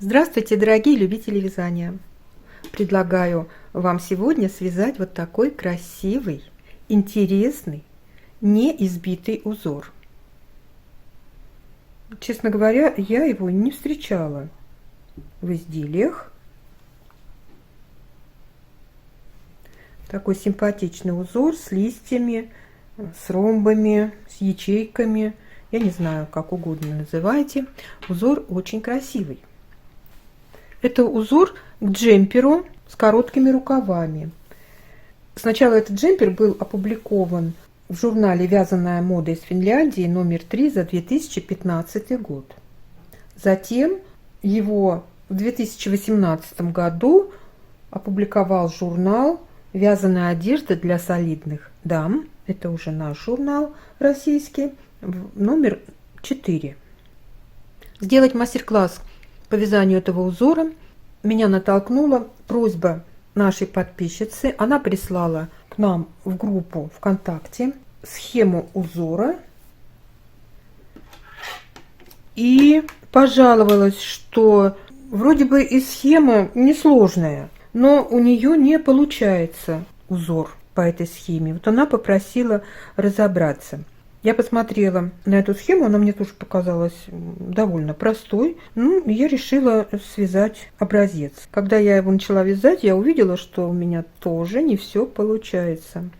Здравствуйте, дорогие любители вязания! Предлагаю вам сегодня связать вот такой красивый, интересный, не избитый узор. Честно говоря, я его не встречала в изделиях. Такой симпатичный узор с листьями, с ромбами, с ячейками. Я не знаю, как угодно называйте. Узор очень красивый. Это узор к джемперу с короткими рукавами. Сначала этот джемпер был опубликован в журнале «Вязаная мода» из Финляндии номер 3 за 2015 год. Затем его в 2018 году опубликовал журнал «Вязаная одежда для солидных дам». Это уже наш журнал российский, номер 4. Сделать мастер-класс по вязанию этого узора меня натолкнула просьба нашей подписчицы. Она прислала к нам в группу ВКонтакте схему узора и пожаловалась, что вроде бы и схема несложная, но у нее не получается узор по этой схеме. Вот она попросила разобраться. Я посмотрела на эту схему, она мне тоже показалась довольно простой. Я решила связать образец. Когда я его начала вязать, я увидела, что у меня тоже не все получается.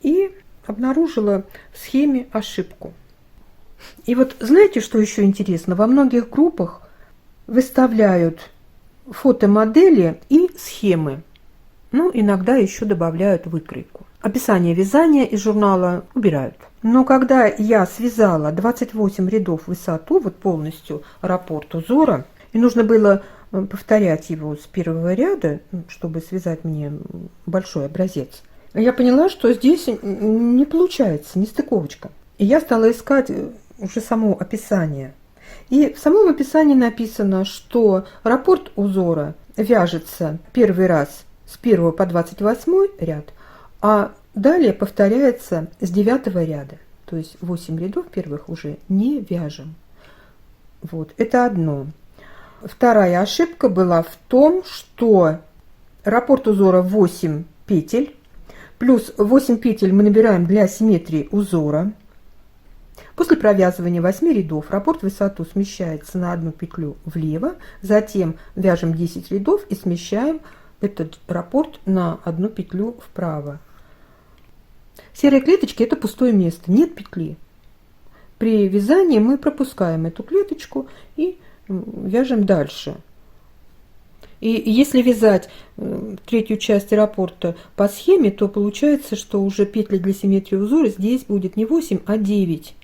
И обнаружила в схеме ошибку. И вот знаете, что еще интересно? Во многих группах выставляют фотомодели и схемы. Иногда еще добавляют выкройку. Описание вязания из журнала убирают. Но когда я связала 28 рядов в высоту, вот полностью раппорт узора, и нужно было повторять его с первого ряда, чтобы связать мне большой образец, я поняла, что здесь не получается, нестыковочка. И я стала искать уже само описание. И в самом описании написано, что раппорт узора вяжется первый раз с 1 по 28 ряд, а далее повторяется с 9 ряда. То есть 8 рядов первых уже не вяжем. Вот, это одно. Вторая ошибка была в том, что раппорт узора 8 петель, плюс 8 петель мы набираем для симметрии узора. После провязывания 8 рядов раппорт в высоту смещается на одну петлю влево, затем вяжем 10 рядов и смещаем этот раппорт на одну петлю вправо. Серые клеточки – это пустое место, нет петли. При вязании мы пропускаем эту клеточку и вяжем дальше. И если вязать третью часть раппорта по схеме, то получается, что уже петли для симметрии узора здесь будет не 8, а 9.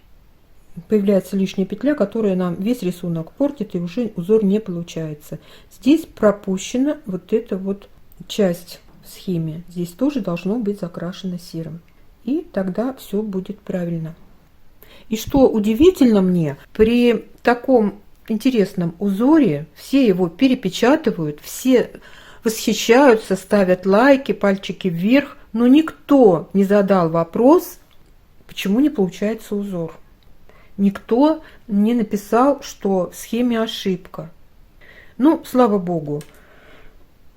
Появляется лишняя петля, которая нам весь рисунок портит, и уже узор не получается. Здесь пропущена вот эта вот часть в схеме. Здесь тоже должно быть закрашено серым. И тогда все будет правильно. И что удивительно мне, при таком интересном узоре все его перепечатывают, все восхищаются, ставят лайки, пальчики вверх, но никто не задал вопрос, почему не получается узор. Никто не написал, что в схеме ошибка. Слава богу,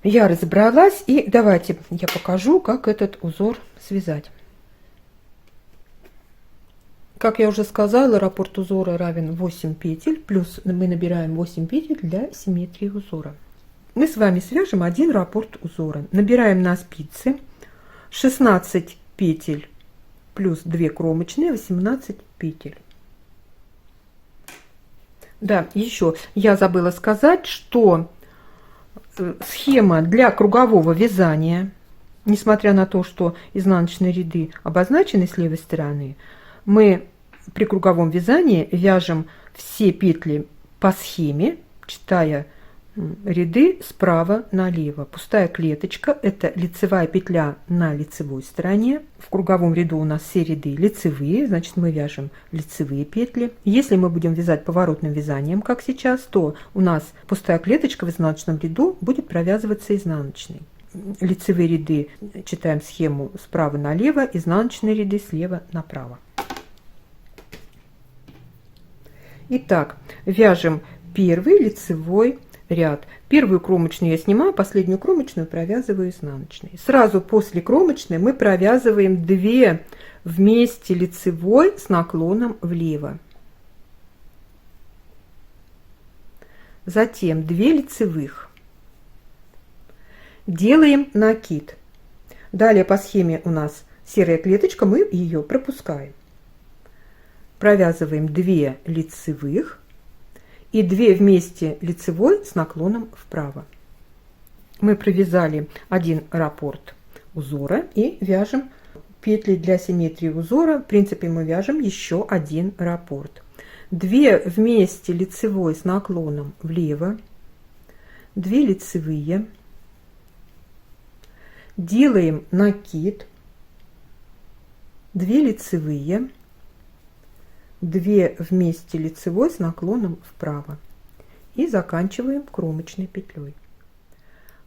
я разобралась, и давайте я покажу, как этот узор связать. Как я уже сказала, раппорт узора равен 8 петель, плюс мы набираем 8 петель для симметрии узора. Мы с вами свяжем один раппорт узора. Набираем на спицы 16 петель плюс 2 кромочные, 18 петель. Да, еще я забыла сказать, что схема для кругового вязания, несмотря на то, что изнаночные ряды обозначены с левой стороны, мы при круговом вязании вяжем все петли по схеме, читая ряды справа налево. Пустая клеточка – это лицевая петля на лицевой стороне. В круговом ряду у нас все ряды лицевые, значит мы вяжем лицевые петли. Если мы будем вязать поворотным вязанием, как сейчас, то у нас пустая клеточка в изнаночном ряду будет провязываться изнаночной. Лицевые ряды читаем схему справа налево, изнаночные ряды слева направо. Итак, вяжем первый лицевой ряд. Первую кромочную я снимаю, последнюю кромочную провязываю изнаночной. Сразу после кромочной мы провязываем 2 вместе лицевой с наклоном влево. Затем 2 лицевых. Делаем накид. Далее по схеме у нас серая клеточка, мы ее пропускаем. Провязываем 2 лицевых и 2 вместе лицевой с наклоном вправо. Мы провязали 1 раппорт узора и вяжем петли для симметрии узора. В принципе, мы вяжем еще 1 раппорт. 2 вместе лицевой с наклоном влево, 2 лицевые, делаем накид, 2 лицевые, 2 вместе лицевой с наклоном вправо и заканчиваем кромочной петлей.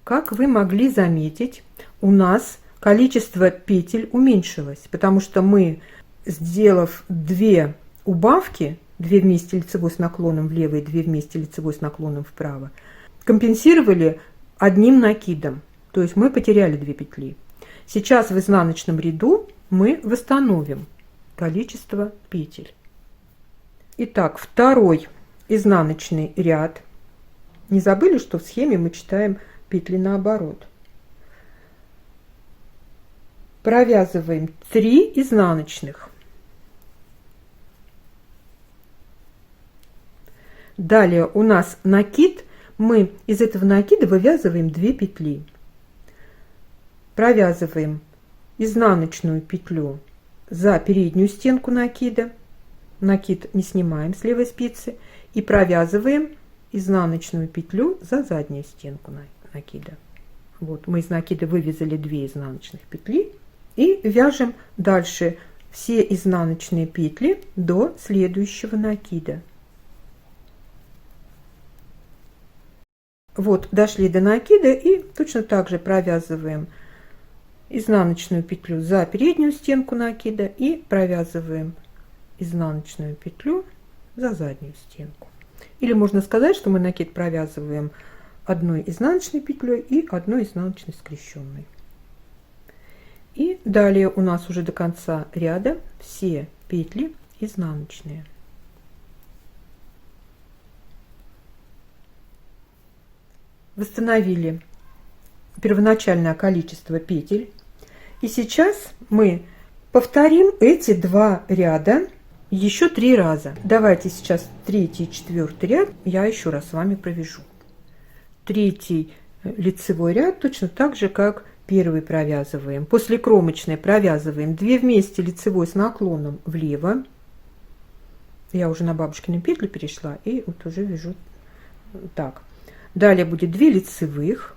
Как вы могли заметить, у нас количество петель уменьшилось, потому что мы, сделав 2 убавки, 2 вместе лицевой с наклоном влево и 2 вместе лицевой с наклоном вправо, компенсировали одним накидом. То есть мы потеряли 2 петли. Сейчас в изнаночном ряду мы восстановим количество петель. Итак, второй изнаночный ряд. Не забыли, что в схеме мы читаем петли наоборот. Провязываем 3 изнаночных. Далее у нас накид. Мы из этого накида вывязываем 2 петли. Провязываем изнаночную петлю за переднюю стенку накида. Накид не снимаем с левой спицы. И провязываем изнаночную петлю за заднюю стенку накида. Вот мы из накида вывязали 2 изнаночных петли. И вяжем дальше все изнаночные петли до следующего накида. Вот, дошли до накида и точно так же провязываем изнаночную петлю за переднюю стенку накида и провязываем изнаночную петлю за заднюю стенку. Или можно сказать, что мы накид провязываем одной изнаночной петлей и одной изнаночной скрещенной. И далее у нас уже до конца ряда все петли изнаночные. Восстановили первоначальное количество петель. И сейчас мы повторим эти 2 ряда еще 3 раза. Давайте сейчас 3-й и 4-й ряд я еще раз с вами провяжу. 3-й лицевой ряд точно так же, как 1-й провязываем. После кромочной провязываем 2 вместе лицевой с наклоном влево. Я уже на бабушкину петлю перешла и вот уже вяжу так. Далее будет 2 лицевых.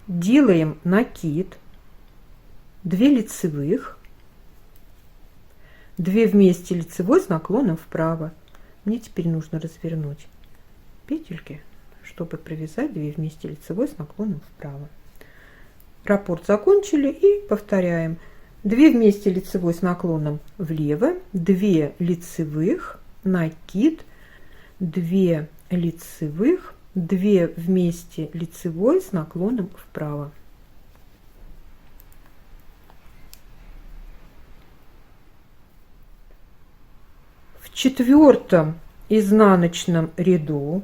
Делаем накид. 2 лицевых. 2 вместе лицевой с наклоном вправо. Мне теперь нужно развернуть петельки, чтобы провязать 2 вместе лицевой с наклоном вправо. Раппорт закончили и повторяем. 2 вместе лицевой с наклоном влево, 2 лицевых, накид, 2 лицевых, 2 вместе лицевой с наклоном вправо. В 4-м изнаночном ряду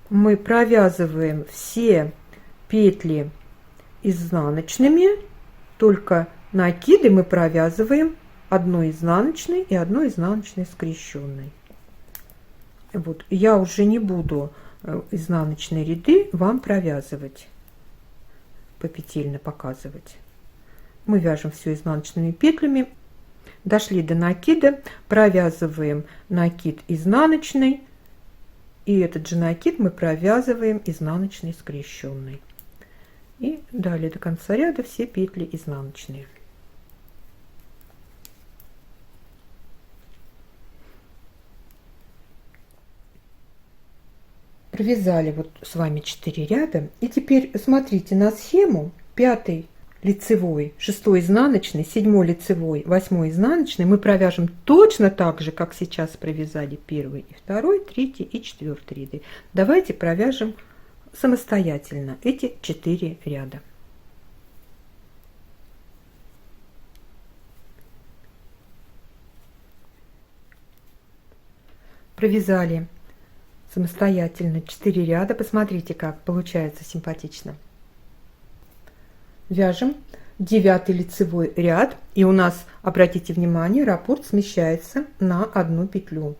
мы провязываем все петли изнаночными, только накиды мы провязываем одной изнаночной и одной изнаночной скрещенной. Вот, я уже не буду изнаночные ряды вам провязывать, попетельно показывать. Мы вяжем все изнаночными петлями. Дошли до накида, провязываем накид изнаночный, и этот же накид мы провязываем изнаночной скрещенной. И далее до конца ряда все петли изнаночные. Провязали вот с вами 4 ряда. И теперь смотрите на схему. 5-й лицевой, 6 изнаночный, 7 лицевой, 8 изнаночный мы провяжем точно так же, как сейчас провязали 1 и 2, 3 и 4 ряды. Давайте провяжем самостоятельно эти 4 ряда. Провязали самостоятельно 4 ряда. Посмотрите, как получается симпатично. Вяжем 9 лицевой ряд, и у нас, обратите внимание, раппорт смещается на 1 петлю.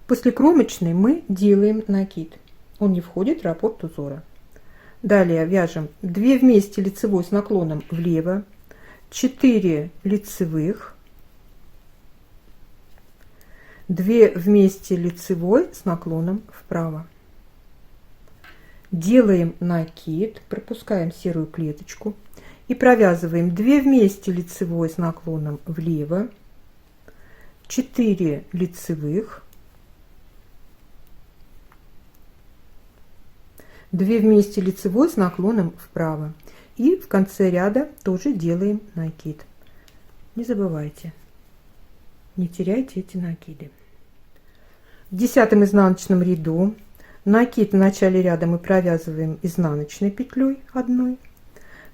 После кромочной мы делаем накид. Он не входит в раппорт узора. Далее вяжем 2 вместе лицевой с наклоном влево, 4 лицевых, 2 вместе лицевой с наклоном вправо. Делаем накид, пропускаем серую клеточку и провязываем 2 вместе лицевой с наклоном влево, 4 лицевых, 2 вместе лицевой с наклоном вправо, и в конце ряда тоже делаем накид. Не забывайте, не теряйте эти накиды. В 10 изнаночном ряду накид в начале ряда мы провязываем изнаночной петлей 1,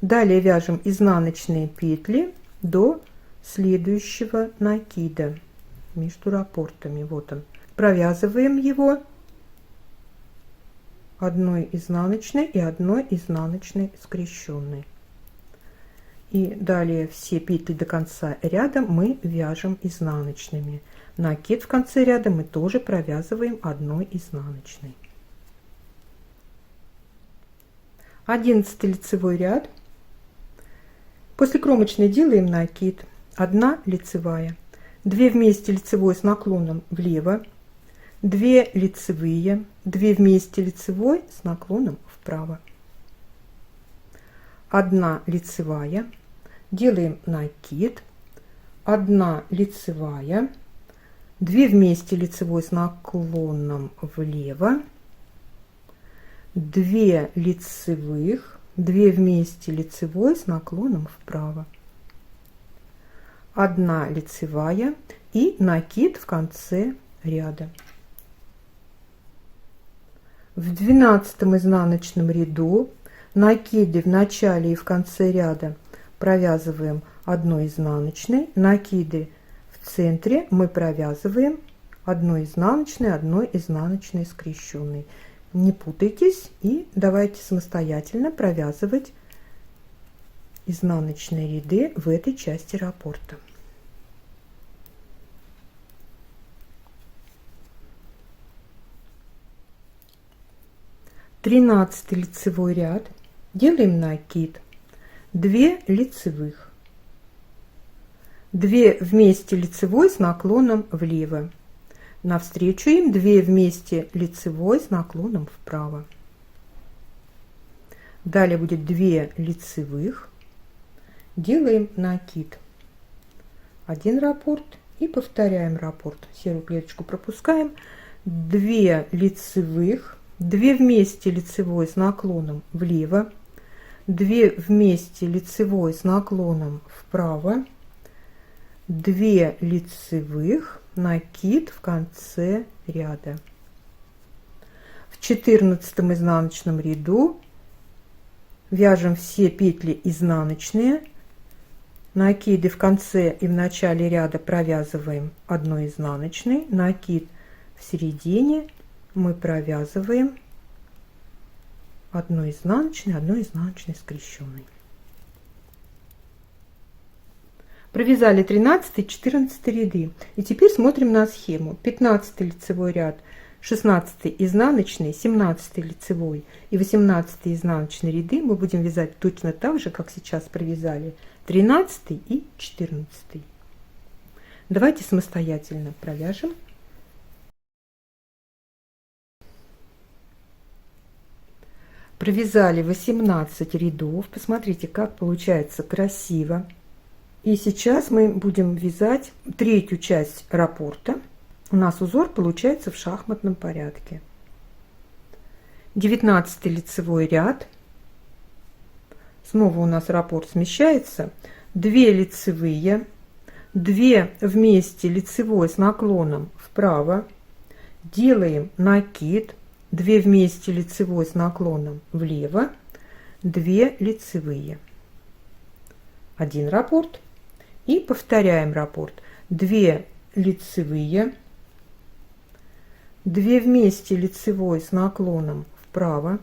далее вяжем изнаночные петли до следующего накида между раппортами. Вот он, провязываем его 1 изнаночной и 1 изнаночной скрещенной, и далее все петли до конца ряда мы вяжем изнаночными. Накид в конце ряда мы тоже провязываем 1 изнаночной. 11 лицевой ряд. После кромочной делаем накид, 1 лицевая, 2 вместе лицевой с наклоном влево, 2 лицевые, 2 вместе лицевой с наклоном вправо, 1 лицевая, делаем накид, 1 лицевая, 2 вместе лицевой с наклоном влево, 2 лицевых, 2 вместе лицевой с наклоном вправо, 1 лицевая и накид в конце ряда. В 12 изнаночном ряду накиды в начале и в конце ряда провязываем 1 изнаночной, накиды в центре мы провязываем 1 изнаночной, 1 изнаночной скрещенной. Не путайтесь и давайте самостоятельно провязывать изнаночные ряды в этой части раппорта. Тринадцатый лицевой ряд. Делаем накид, 2 лицевых, 2 вместе лицевой с наклоном влево, навстречу им 2 вместе лицевой с наклоном вправо. Далее будет 2 лицевых, делаем накид, 1 раппорт и повторяем раппорт. Серую клеточку пропускаем, 2 лицевых, 2 вместе лицевой с наклоном влево, 2 вместе лицевой с наклоном вправо, 2 лицевых, накид в конце ряда. В 14 изнаночном ряду вяжем все петли изнаночные, накиды в конце и в начале ряда провязываем 1 изнаночной, накид в середине мы провязываем 1 изнаночной, 1 изнаночной скрещенной. Провязали 13 и 14 ряды. И теперь смотрим на схему. 15 лицевой ряд, 16 изнаночный, 17 лицевой и 18 изнаночные ряды мы будем вязать точно так же, как сейчас провязали 13 и 14. Давайте самостоятельно провяжем. Провязали 18 рядов. Посмотрите, как получается красиво. И сейчас мы будем вязать третью часть раппорта. У нас узор получается в шахматном порядке. 19 лицевой ряд, Снова у нас раппорт смещается. 2 лицевые, 2 вместе лицевой с наклоном вправо. Делаем накид. 2 вместе лицевой с наклоном влево. 2 лицевые. 1 раппорт. И повторяем раппорт. 2 лицевые, 2 вместе лицевой с наклоном вправо.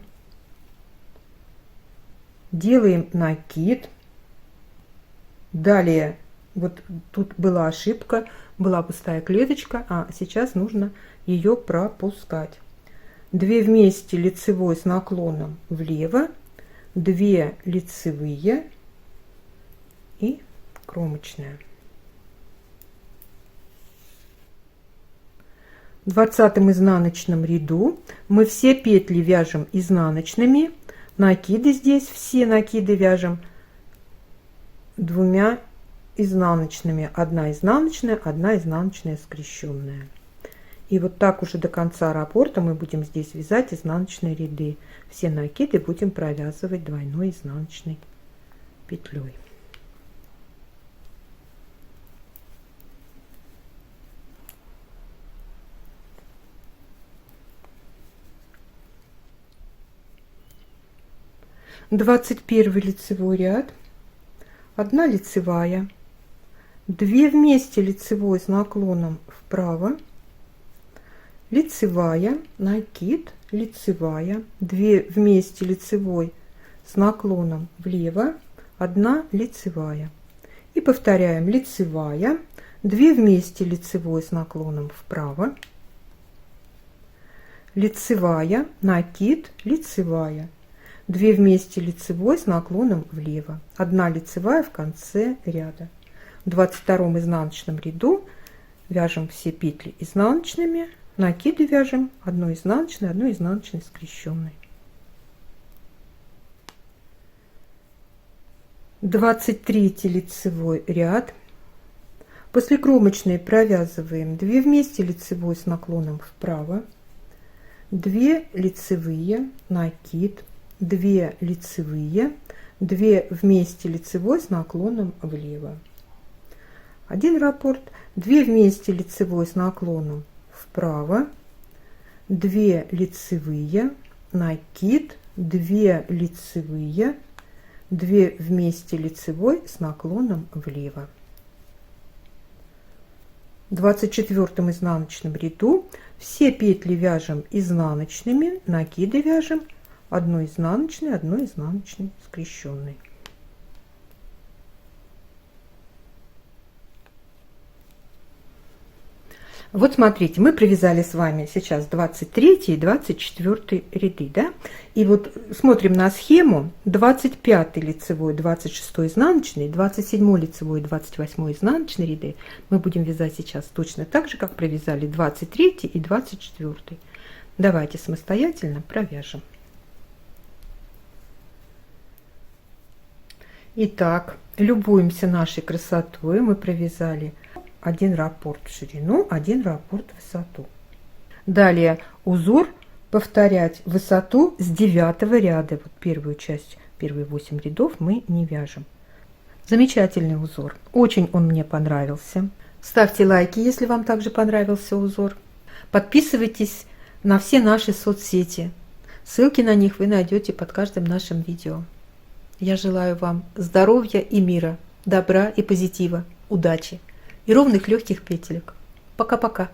Делаем накид. Далее, вот тут была ошибка, была пустая клеточка, а сейчас нужно ее пропускать. 2 вместе лицевой с наклоном влево, 2 лицевые и кромочная. В 20 изнаночном ряду мы все петли вяжем изнаночными. Накиды здесь, все накиды вяжем 2 изнаночными. 1 изнаночная, 1 изнаночная скрещенная. И вот так уже до конца раппорта мы будем здесь вязать изнаночные ряды. Все накиды будем провязывать двойной изнаночной петлей. Двадцать первый лицевой ряд, 1 лицевая, 2 вместе лицевой с наклоном вправо, лицевая, накид, лицевая, 2 вместе лицевой с наклоном влево, 1 лицевая. И повторяем: лицевая, 2 вместе лицевой с наклоном вправо, лицевая, накид, лицевая. 2 вместе лицевой с наклоном влево, 1 лицевая в конце ряда. В 22 изнаночном ряду вяжем все петли изнаночными, накиды вяжем 1 изнаночной, 1 изнаночной скрещенной. 23 лицевой ряд. После кромочной провязываем 2 вместе лицевой с наклоном вправо, 2 лицевые, накид, 2 лицевые, 2 вместе лицевой с наклоном влево. 1 раппорт, 2 вместе лицевой с наклоном вправо, 2 лицевые, накид, 2 лицевые, 2 вместе лицевой с наклоном влево. В 24 изнаночном ряду все петли вяжем изнаночными, накиды вяжем 1 изнаночной, 1 изнаночной скрещенной. Вот смотрите, мы провязали с вами сейчас 23 и 24 ряды, да? И вот смотрим на схему: 25 лицевой, 26 изнаночный, 27 лицевой, 28 изнаночный ряды мы будем вязать сейчас точно так же, как провязали 23 и 24. Давайте самостоятельно провяжем. Итак, любуемся нашей красотой. Мы провязали 1 раппорт в ширину, 1 раппорт в высоту. Далее узор повторять высоту с 9 ряда. Вот первую часть, первые 8 рядов мы не вяжем. Замечательный узор. Очень он мне понравился. Ставьте лайки, если вам также понравился узор. Подписывайтесь на все наши соцсети. Ссылки на них вы найдете под каждым нашим видео. Я желаю вам здоровья и мира, добра и позитива, удачи и ровных легких петелек. Пока-пока.